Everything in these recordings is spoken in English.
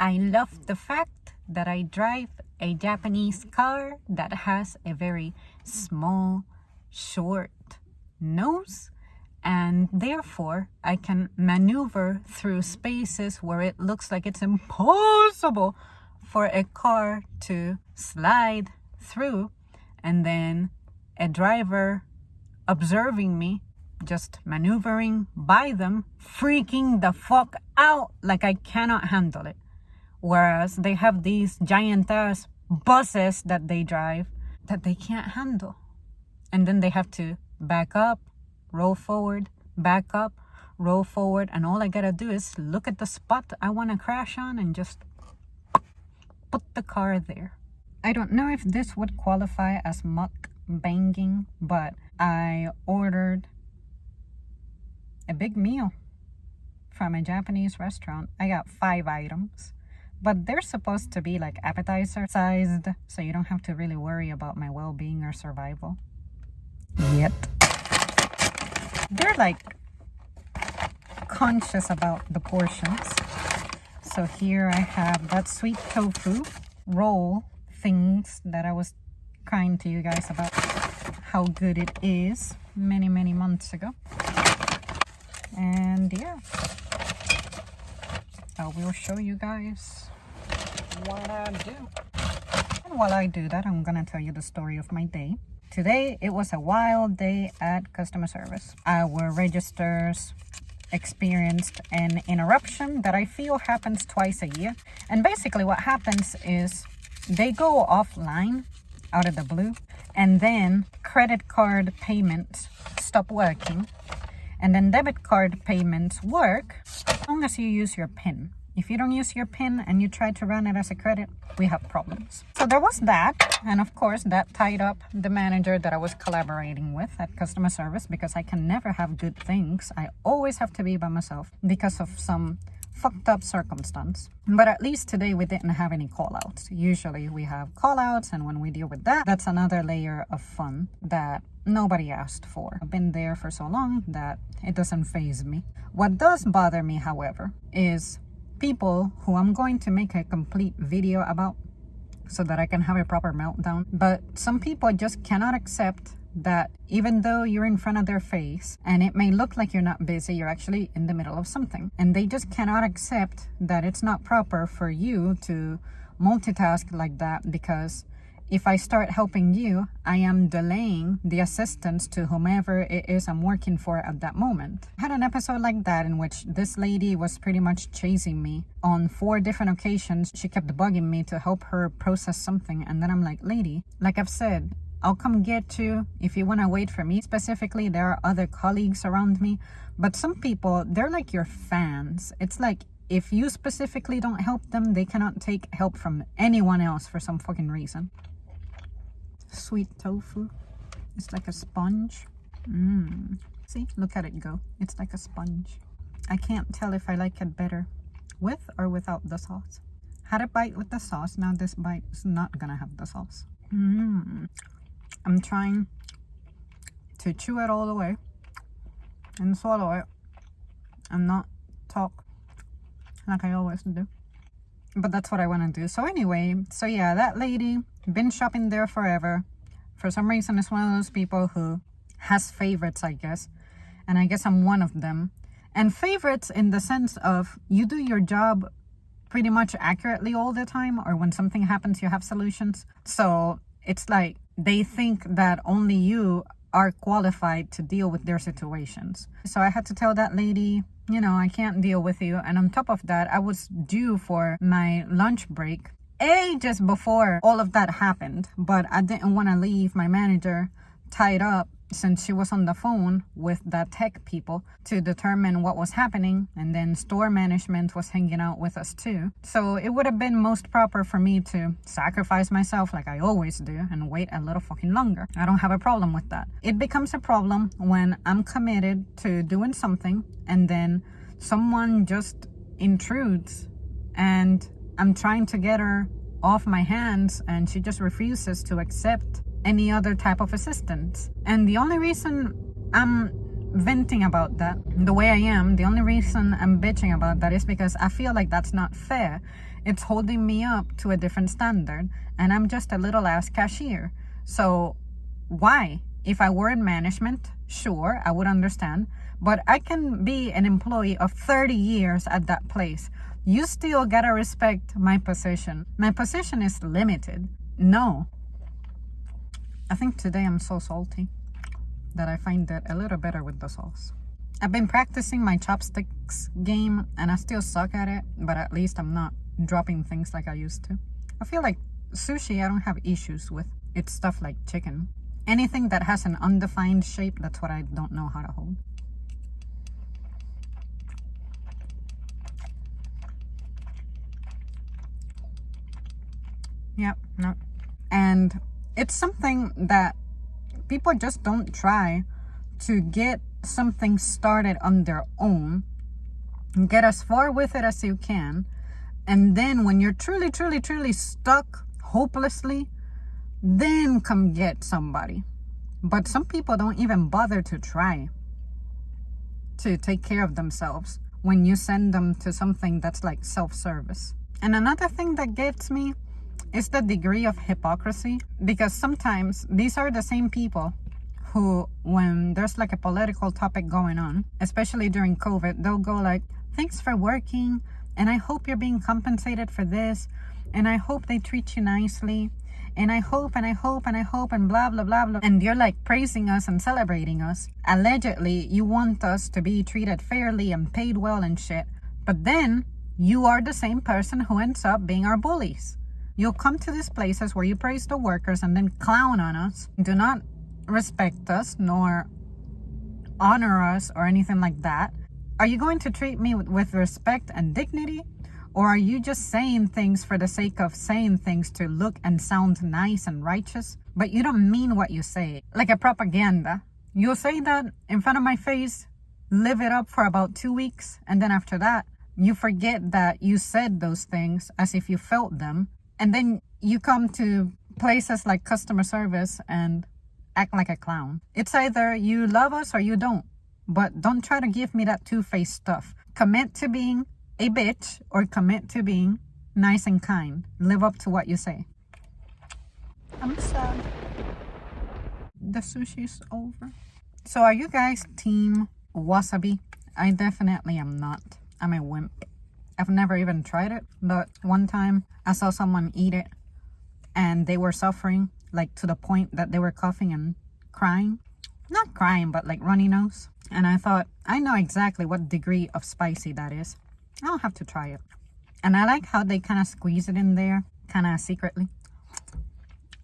I love the fact that I drive a Japanese car that has a very small, short nose, and therefore I can maneuver through spaces where it looks like it's impossible for a car to slide through, and then a driver observing me just maneuvering by them, freaking the fuck out like I cannot handle it. Whereas they have these giant ass buses that they drive that they can't handle. And then they have to back up, roll forward, back up, roll forward. And all I gotta do is look at the spot I wanna crash on and just put the car there. I don't know if this would qualify as mukbanging, but I ordered a big meal from a Japanese restaurant. I got 5 items. But they're supposed to be like appetizer sized, so you don't have to really worry about my well-being or survival. Yet. They're like conscious about the portions. So here I have that sweet tofu roll things that I was crying to you guys about how good it is many months ago. And yeah, I will show you guys what I do. And while I do that, I'm gonna tell you the story of my day. Today, it was a wild day at customer service. Our registers experienced an interruption that I feel happens twice a year. And basically what happens is they go offline out of the blue, and then credit card payments stop working, and then debit card payments work as long as you use your PIN. If you don't use your PIN and you try to run it as a credit, we have problems. So there was that. And of course, that tied up the manager that I was collaborating with at customer service, because I can never have good things. I always have to be by myself because of some fucked up circumstance. But at least today we didn't have any call outs. Usually we have call outs, and when we deal with that, that's another layer of fun that nobody asked for. I've been there for so long that it doesn't faze me. What does bother me, however, is people who I'm going to make a complete video about so that I can have a proper meltdown. But some people just cannot accept that even though you're in front of their face and it may look like you're not busy, you're actually in the middle of something. And they just cannot accept that it's not proper for you to multitask like that, because if I start helping you, I am delaying the assistance to whomever it is I'm working for at that moment. I had an episode like that in which this lady was pretty much chasing me on 4 different occasions. She kept bugging me to help her process something. And then I'm like, lady, like I've said, I'll come get you if you want to wait for me. Specifically, there are other colleagues around me. But some people, they're like your fans. It's like, if you specifically don't help them, they cannot take help from anyone else for some fucking reason. Sweet tofu. It's like a sponge. See, look at it go. It's like a sponge. I can't tell if I like it better with or without the sauce. Had a bite with the sauce. Now this bite is not gonna have the sauce. I'm trying to chew it all the way and swallow it and not talk like I always do. But that's what I want to do. So anyway, so yeah, that lady, been shopping there forever. For some reason, it's one of those people who has favorites, I guess. And I guess I'm one of them. And favorites in the sense of you do your job pretty much accurately all the time, or when something happens, you have solutions. So it's like they think that only you are qualified to deal with their situations. So I had to tell that lady, you know, I can't deal with you. And on top of that, I was due for my lunch break ages before all of that happened. But I didn't want to leave my manager tied up, since she was on the phone with the tech people to determine what was happening. And then store management was hanging out with us too. So it would have been most proper for me to sacrifice myself like I always do and wait a little fucking longer. I don't have a problem with that. It becomes a problem when I'm committed to doing something and then someone just intrudes and I'm trying to get her off my hands and she just refuses to accept any other type of assistance. And the only reason I'm venting about that the way I am. The only reason I'm bitching about that is because I feel like that's not fair. It's holding me up to a different standard, and I'm just a little ass cashier. So why? If I were in management, sure, I would understand. But I can be an employee of 30 years at that place. You still gotta respect my position. My position is limited. No. I think today I'm so salty that I find it a little better with the sauce. I've been practicing my chopsticks game and I still suck at it, but at least I'm not dropping things like I used to. I feel like sushi I don't have issues with. It's stuff like chicken. Anything that has an undefined shape, that's what I don't know how to hold. Yep, no. And it's something that people just don't try to get something started on their own. Get as far with it as you can. And then when you're truly stuck hopelessly, then come get somebody. But some people don't even bother to try to take care of themselves when you send them to something that's like self-service. And another thing that gets me is the degree of hypocrisy, because sometimes these are the same people who, when there's like a political topic going on, especially during COVID, they'll go like, thanks for working, and I hope you're being compensated for this, and I hope they treat you nicely, and I hope and blah blah blah blah. And you're like praising us and celebrating us. Allegedly you want us to be treated fairly and paid well and shit, but then you are the same person who ends up being our bullies. You'll come to these places where you praise the workers and then clown on us, do not respect us nor honor us or anything like that. Are you going to treat me with respect and dignity? Or are you just saying things for the sake of saying things to look and sound nice and righteous, but you don't mean what you say? Like a propaganda. You'll say that in front of my face, live it up for about 2 weeks, and then after that, you forget that you said those things as if you felt them. And then you come to places like customer service and act like a clown. It's either you love us or you don't. But don't try to give me that two-faced stuff. Commit to being a bitch or commit to being nice and kind. Live up to what you say. I'm sad. The sushi's over. So are you guys team wasabi? I definitely am not. I'm a wimp. I've never even tried it, but one time I saw someone eat it and they were suffering, like to the point that they were coughing and crying. Not crying, but like runny nose. And I thought, I know exactly what degree of spicy that is. I'll have to try it. And I like how they kind of squeeze it in there, kind of secretly.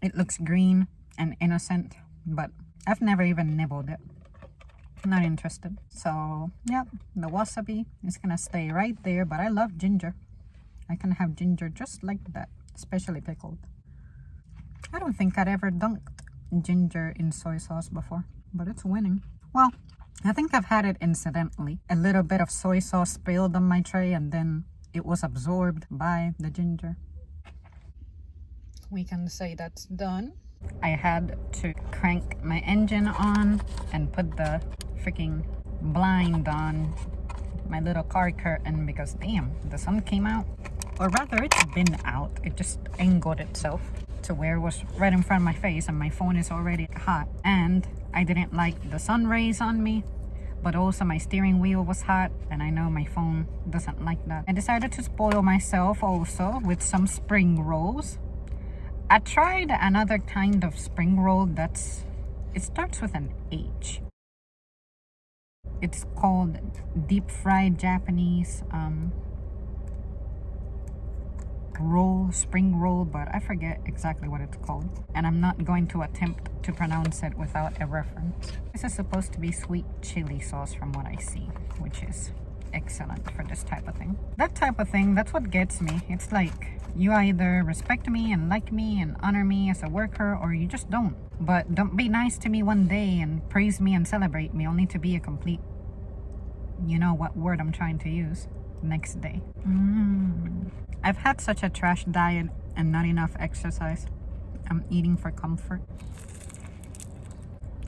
It looks green and innocent, but I've never even nibbled it. Not interested. So yeah, the wasabi is gonna stay right there, but I love ginger. I can have ginger just like that, especially pickled. I don't think I'd ever dunked ginger in soy sauce before, but it's winning. Well, I think I've had it incidentally. A little bit of soy sauce spilled on my tray and then it was absorbed by the ginger. We can say that's done. I had to crank my engine on and put the freaking blind on my little car curtain because damn, the sun came out. Or rather, it's been out. It just angled itself to where it was right in front of my face and my phone is already hot. And I didn't like the sun rays on me, but also my steering wheel was hot and I know my phone doesn't like that. I decided to spoil myself also with some spring rolls. I tried another kind of spring roll it starts with an H. It's called deep fried Japanese spring roll, but I forget exactly what it's called. And I'm not going to attempt to pronounce it without a reference. This is supposed to be sweet chili sauce from what I see, which is excellent for this type of thing. That type of thing, that's what gets me. It's like you either respect me and like me and honor me as a worker, or you just don't. But don't be nice to me one day and praise me and celebrate me only to be a complete, you know what word I'm trying to use, next day. I've had such a trash diet and not enough exercise. I'm eating for comfort.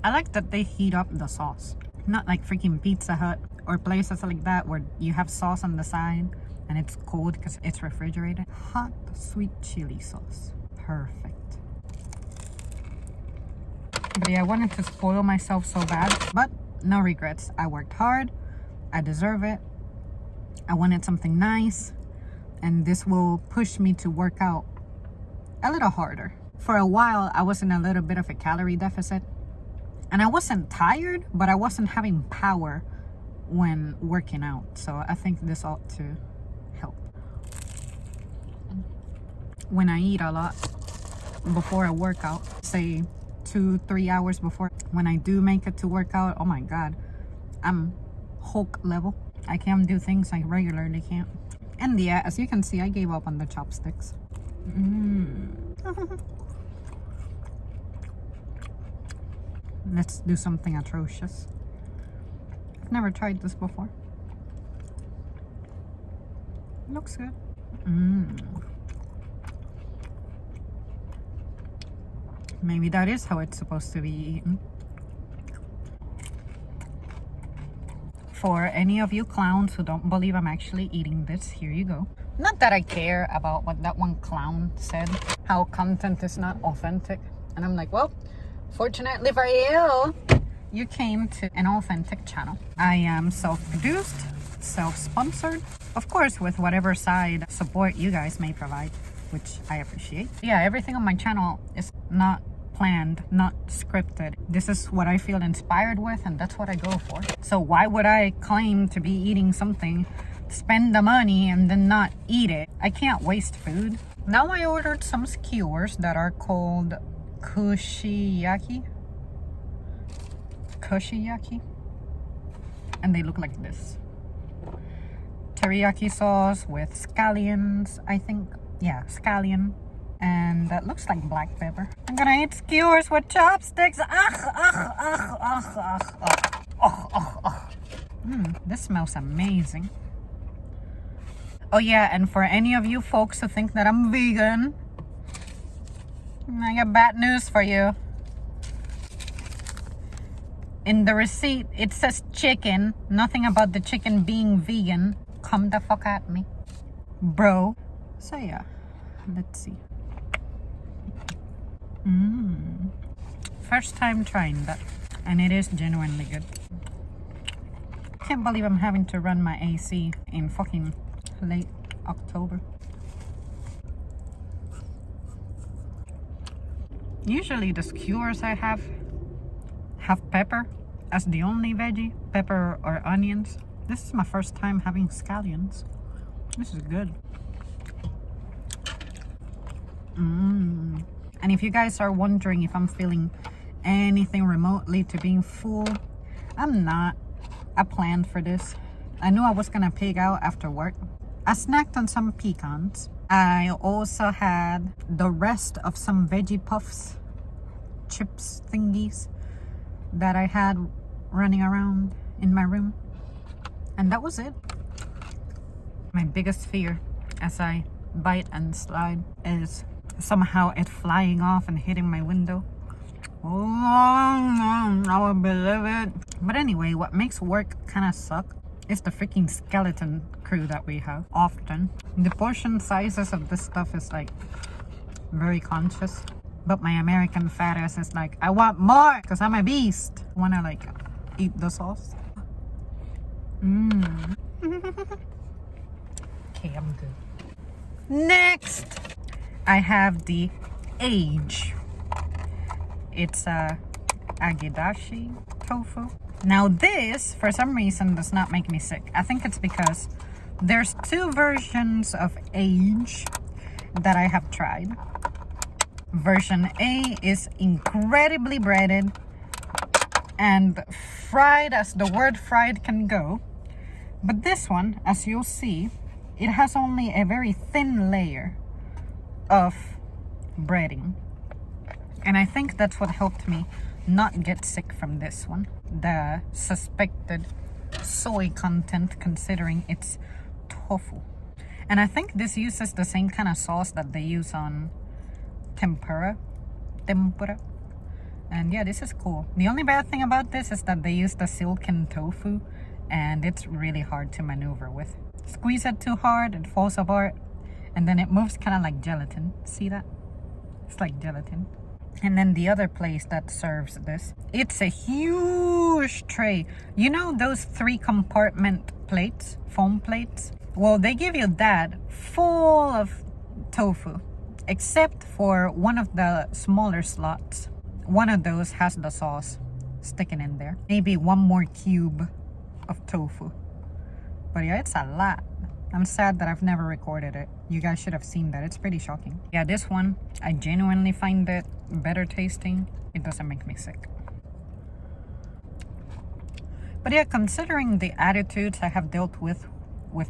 I like that they heat up the sauce. Not like freaking Pizza Hut or places like that where you have sauce on the side and it's cold because it's refrigerated. Hot sweet chili sauce. Perfect. But yeah, I wanted to spoil myself so bad, but no regrets. I worked hard. I deserve it. I wanted something nice, and this will push me to work out a little harder. For a while, I was in a little bit of a calorie deficit, and I wasn't tired, but I wasn't having power when working out. So I think this ought to help. When I eat a lot before a workout, say 2-3 hours before, when I do make it to work out, oh my god, I'm Hulk level. I can't do things I regularly can't. And yeah, as you can see, I gave up on the chopsticks. Let's do something atrocious. I've never tried this before. Looks good. Maybe that is how it's supposed to be eaten. For any of you clowns who don't believe I'm actually eating this, here you go. Not that I care about what that one clown said, how content is not authentic. And I'm like, well, fortunately for you, you came to an authentic channel. I am self-produced, self-sponsored, of course with whatever side support you guys may provide, which I appreciate. Yeah, everything on my channel is not planned, not scripted. This is what I feel inspired with, and that's what I go for. So why would I claim to be eating something, spend the money, and then not eat it? I can't waste food. Now I ordered some skewers that are called kushiyaki, and they look like this. Teriyaki sauce with scallions, I think. Yeah, scallion. And that looks like black pepper. I'm gonna eat skewers with chopsticks. This smells amazing. Oh yeah, and for any of you folks who think that I'm vegan, I got bad news for you. In the receipt, it says chicken. Nothing about the chicken being vegan. Come the fuck at me, bro. So yeah, let's see. First time trying that, and it is genuinely good. Can't believe I'm having to run my AC in fucking late October. Usually the skewers I have pepper as the only veggie, pepper or onions. This is my first time having scallions. This is good. And if you guys are wondering if I'm feeling anything remotely to being full, I'm not. I planned for this. I knew I was gonna pig out after work. I snacked on some pecans. I also had the rest of some veggie puffs, chips thingies that I had running around in my room. And that was it. My biggest fear as I bite and slide is somehow it flying off and hitting my window. Oh, I would believe it. But anyway, what makes work kind of suck is the freaking skeleton crew that we have often. The portion sizes of this stuff is like very conscious. But my American fat ass is like, I want more because I'm a beast. I want to like eat the sauce. Okay, I'm good. Next, I have the Age. It's a agedashi tofu. Now this, for some reason, does not make me sick. I think it's because there's two versions of Age that I have tried. Version A is incredibly breaded and fried as the word fried can go. But this one, as you'll see, it has only a very thin layer of breading. And I think that's what helped me not get sick from this one. The suspected soy content, considering it's tofu. And I think this uses the same kind of sauce that they use on tempura. And yeah, this is cool. The only bad thing about this is that they use the silken tofu, and it's really hard to maneuver with. Squeeze it too hard, it falls apart, and then it moves kind of like gelatin. See that? It's like gelatin. And then the other place that serves this, it's a huge tray. You know those 3-compartment plates, foam plates? Well, they give you that full of tofu, except for one of the smaller slots. One of those has the sauce sticking in there. Maybe one more cube of tofu. But yeah, it's a lot. I'm sad that I've never recorded it. You guys should have seen that. It's pretty shocking. Yeah, this one, I genuinely find it better tasting. It doesn't make me sick. But yeah, considering the attitudes I have dealt with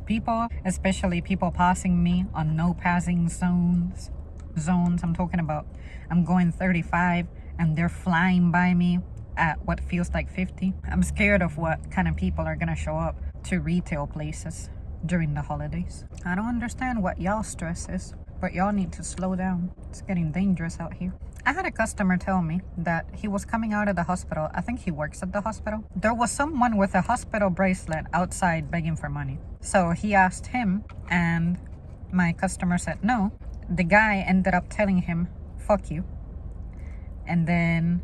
people, especially people passing me on no passing zones. I'm talking about, I'm going 35 and they're flying by me at what feels like 50. I'm scared of what kind of people are gonna show up to retail places during the holidays. I don't understand what y'all stress is, but y'all need to slow down. It's getting dangerous out here. I had a customer tell me that he was coming out of the hospital. I think he works at the hospital. There was someone with a hospital bracelet outside begging for money. So he asked him, and my customer said no. The guy ended up telling him, fuck you. And then,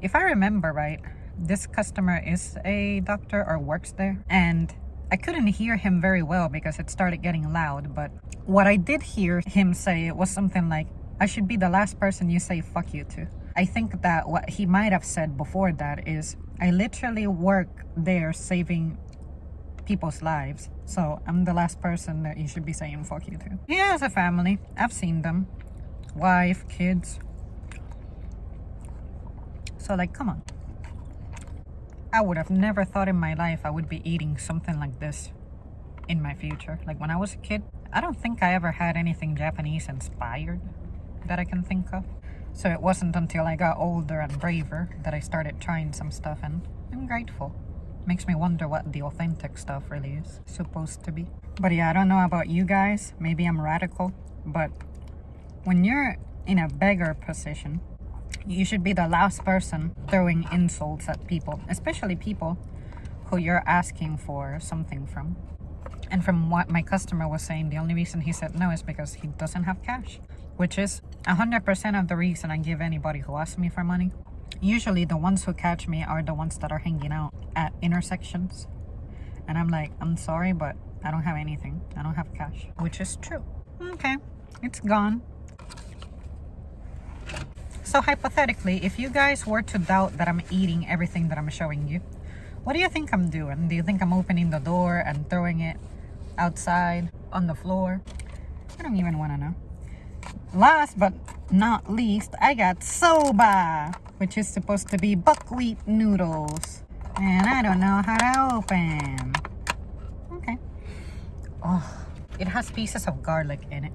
if I remember right, this customer is a doctor or works there. And I couldn't hear him very well because it started getting loud. But what I did hear him say was something like, I should be the last person you say fuck you to. I think that what he might have said before that is, I literally work there saving people's lives. So I'm the last person that you should be saying fuck you to. He has a family. I've seen them. Wife, kids. So like, come on. I would have never thought in my life I would be eating something like this in my future. Like when I was a kid, I don't think I ever had anything Japanese inspired that I can think of. So it wasn't until I got older and braver that I started trying some stuff, and I'm grateful. Makes me wonder what the authentic stuff really is supposed to be. But yeah, I don't know about you guys. Maybe I'm radical, but when you're in a beggar position, you should be the last person throwing insults at people, especially people who you're asking for something from. And from what my customer was saying, the only reason he said no is because he doesn't have cash, which is 100% of the reason I give anybody who asks me for money. Usually the ones who catch me are the ones that are hanging out at intersections. And I'm like, I'm sorry, but I don't have anything. I don't have cash, which is true. Okay, it's gone. So hypothetically, if you guys were to doubt that I'm eating everything that I'm showing you, what do you think I'm doing? Do you think I'm opening the door and throwing it outside on the floor? I don't even want to know. Last but not least, I got soba, which is supposed to be buckwheat noodles. And I don't know how to open. Okay. Oh, it has pieces of garlic in it.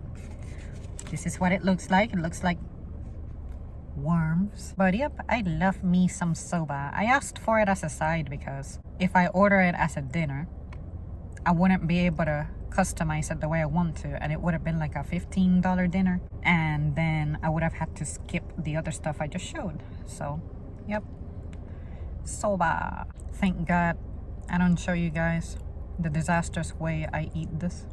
This is what it looks like. It looks like worms. But yep, I love me some soba. I asked for it as a side because if I order it as a dinner, I wouldn't be able to customize it the way I want to, and it would have been like a $15 dinner, and then I would have had to skip the other stuff I just showed. So yep, soba. Thank God I don't show you guys the disastrous way I eat this.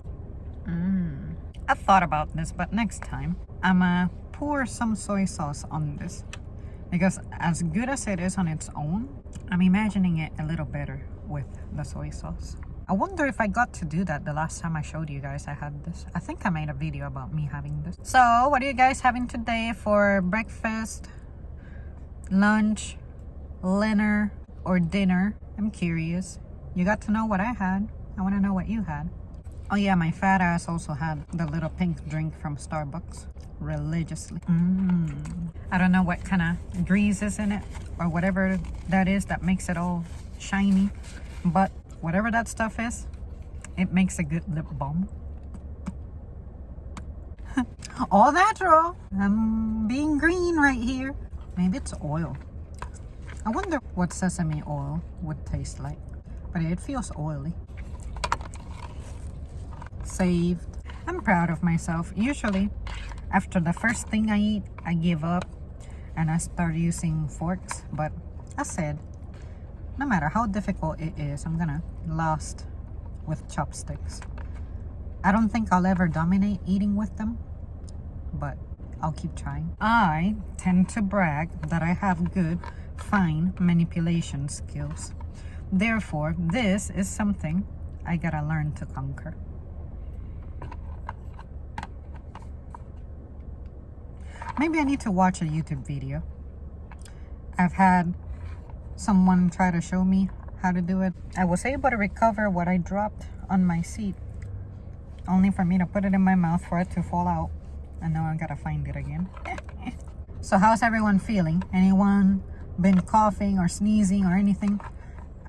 I thought about this, but next time I'ma pour some soy sauce on this, because as good as it is on its own, I'm imagining it a little better with the soy sauce. I wonder if I got to do that the last time I showed you guys I had this. I think I made a video about me having this. So what are you guys having today for breakfast, lunch, dinner, or dinner? I'm curious. You got to know what I had. I want to know what you had. Oh yeah, my fat ass also had the little pink drink from Starbucks religiously. I don't know what kind of grease is in it or whatever that is that makes it all shiny, but whatever that stuff is, it makes a good lip balm. All natural. I'm being green right here. Maybe it's oil. I wonder what sesame oil would taste like, but it feels oily. Saved. I'm proud of myself. Usually after the first thing I eat, I give up. and I started using forks. But I said, no matter how difficult it is, I'm gonna last with chopsticks. I don't think I'll ever dominate eating with them, but I'll keep trying. I tend to brag that I have good fine manipulation skills. Therefore, this is something I gotta learn to conquer. Maybe I need to watch a YouTube video. I've had someone try to show me how to do it. I was able to recover what I dropped on my seat, only for me to put it in my mouth for it to fall out. And now I gotta find it again. So how's everyone feeling? Anyone been coughing or sneezing or anything?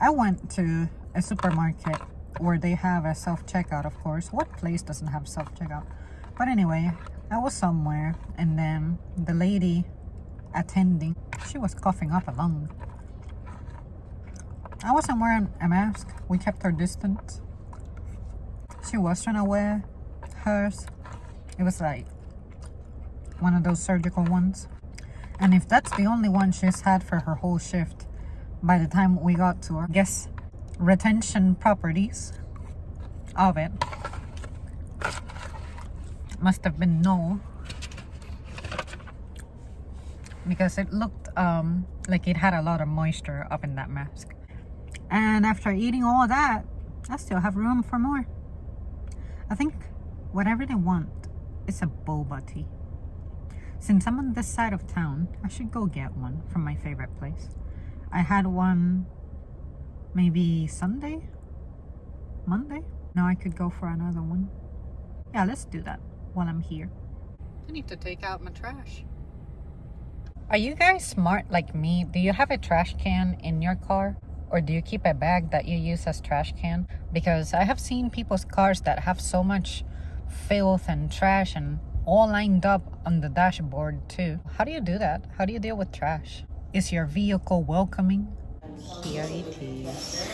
I went to a supermarket where they have a self-checkout, of course. What place doesn't have self-checkout? But anyway, I was somewhere, and then the lady attending, she was coughing up a lung. I wasn't wearing a mask. We kept our distance. She was trying to wear hers. It was like one of those surgical ones. And if that's the only one she's had for her whole shift, by the time we got to her, guess retention properties of it must have been null, because it looked like it had a lot of moisture up in that mask. And after eating all that, I still have room for more. I think whatever they want is a boba tea. Since I'm on this side of town, I should go get one from my favorite place. I had one maybe Sunday? Monday? Now I could go for another one. Yeah, let's do that while I'm here. I need to take out my trash. Are you guys smart like me? Do you have a trash can in your car? Or do you keep a bag that you use as trash can? Because I have seen people's cars that have so much filth and trash and all lined up on the dashboard too. How do you do that? How do you deal with trash? Is your vehicle welcoming? Here it is.